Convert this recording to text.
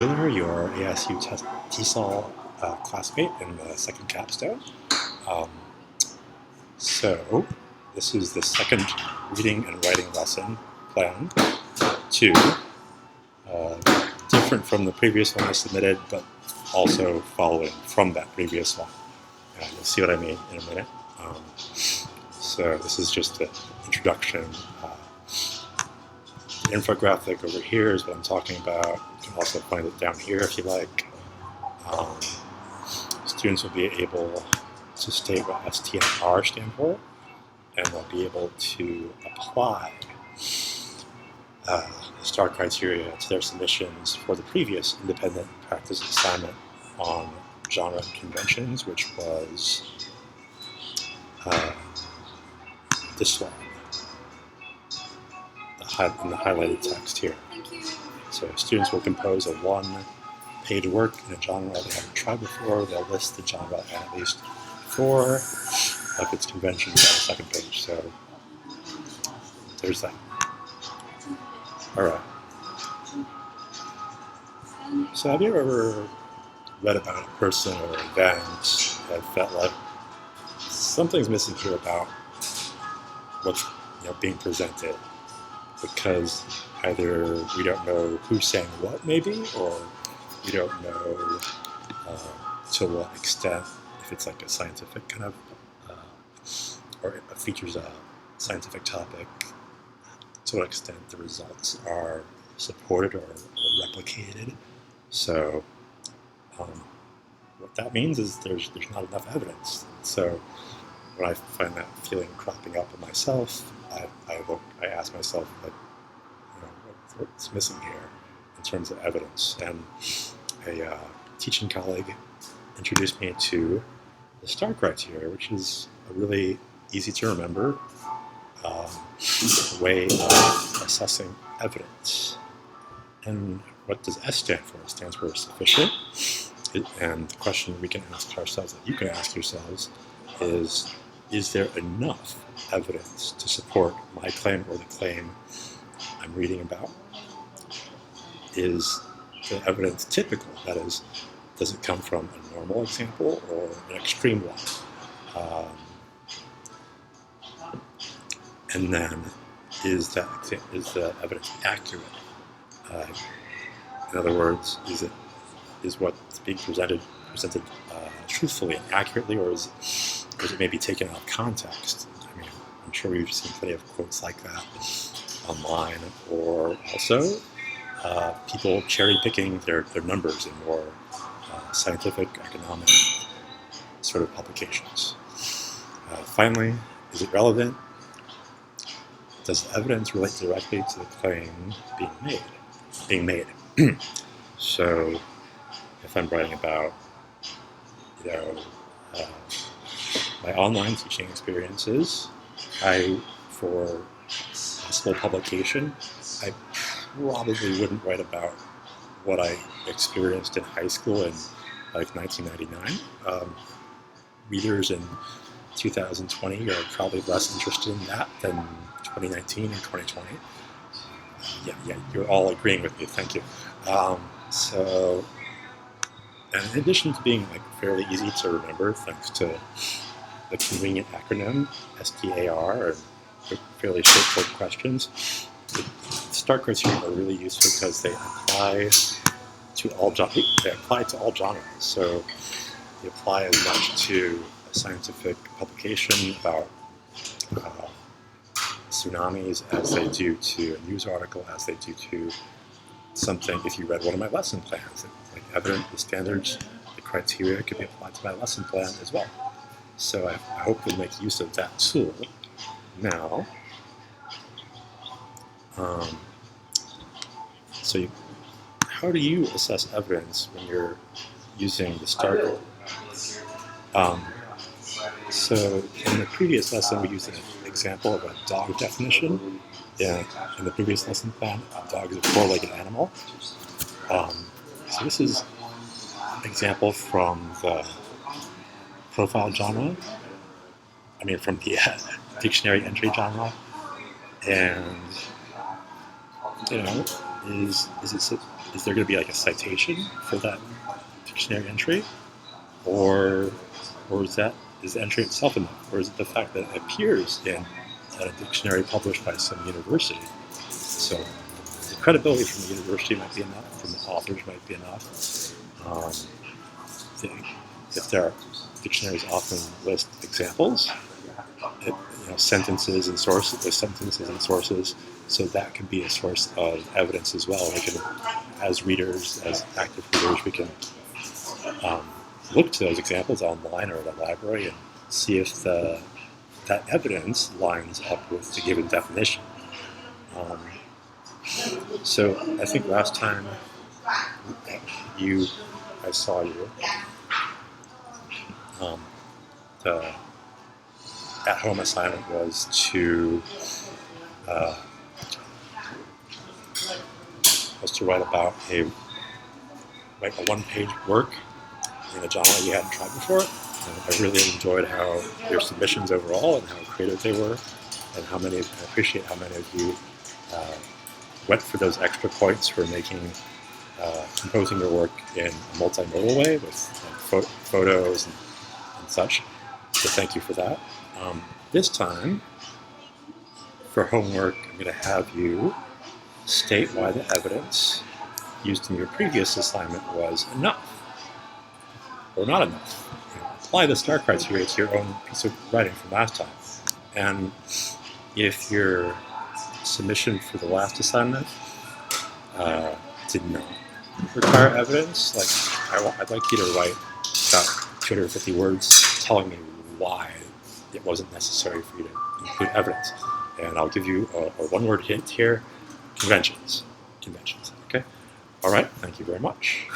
Your ASU TESOL classmate in the second capstone. Um, so this is the second reading and writing lesson plan 2. Different from the previous one I submitted, but also following from that previous one. You'll see what I mean in a minute. So this is just the introduction. The infographic over here is what I'm talking about. You can also find it down here if you like. Students will be able to state what ST and R stand for, and they'll be able to apply the STAR criteria to their submissions for the previous independent practice assignment on genre and conventions, which was this one, in the highlighted text here. So students will compose a one-page work in a genre they haven't tried before. They'll list the genre and at least 4 of its conventions on the second page. So there's that. All right. So have you ever read about a person or event that felt like something's missing here about what's being presented, because either we don't know who's saying what, maybe, or we don't know to what extent, if it's like a scientific kind of, or it features a scientific topic, to what extent the results are supported or replicated. So what that means is there's not enough evidence. So when I find that feeling cropping up in myself, I ask myself, like, what's missing here in terms of evidence? And a teaching colleague introduced me to the STAR criteria, which is a really easy to remember way of assessing evidence. And what does S stand for? It stands for sufficient. And the question we can ask ourselves, that you can ask yourselves, is there enough evidence to support my claim or the claim I'm reading about? Is the evidence typical? That is, does it come from a normal example or an extreme one? And then, is the evidence accurate? In other words, is what's being presented truthfully and accurately, or is it maybe taken out of context? I mean, I'm sure we've seen plenty of quotes like that online, or also people cherry-picking their numbers in more scientific, economic sort of publications. Finally, is it relevant? Does the evidence relate directly to the claim being made? So, if I'm writing about, my online teaching experiences, for possible publication, I probably wouldn't write about what I experienced in high school in like 1999. Readers in 2020 are probably less interested in that than 2019 and 2020. Yeah, you're all agreeing with me. Thank you. So, and in addition to being like fairly easy to remember, thanks to the convenient acronym STAR and fairly straightforward questions, the STAR criteria are really useful because they apply to all genres. So they apply as much to a scientific publication about tsunamis as they do to a news article, as they do to something. If you read one of my lesson plans, like the standards, the criteria could be applied to my lesson plan as well. So I hope you'll make use of that tool. Now, how do you assess evidence when you're using the STAR code? So in the previous lesson, we used an example of a dog definition. In the previous lesson plan, a dog is a 4-legged animal. So this is an example from the profile genre. From the dictionary entry genre. And, is it is there going to be like a citation for that dictionary entry, or is the entry itself enough, or is it the fact that it appears in a dictionary published by some university? So the credibility from the university might be enough, from the authors might be enough. If their dictionaries often list examples, sentences and sources, so that can be a source of evidence as well. We can, as readers, as active readers, we can look to those examples online or at a library and see if that evidence lines up with the given definition. So I think last time I saw you, the at-home assignment was to write about a one-page work in a genre you hadn't tried before. And I really enjoyed how your submissions overall and how creative they were, and I appreciate how many of you went for those extra points for composing your work in a multimodal way with photos and such. So thank you for that. This time, for homework, I'm going to have you state why the evidence used in your previous assignment was enough or not enough. Apply the STAR criteria to your own piece of writing from last time. And if your submission for the last assignment did not require evidence, I'd like you to write about 250 words telling me why it wasn't necessary for you to include evidence. And I'll give you a one-word hint here: conventions. Okay? All right, thank you very much.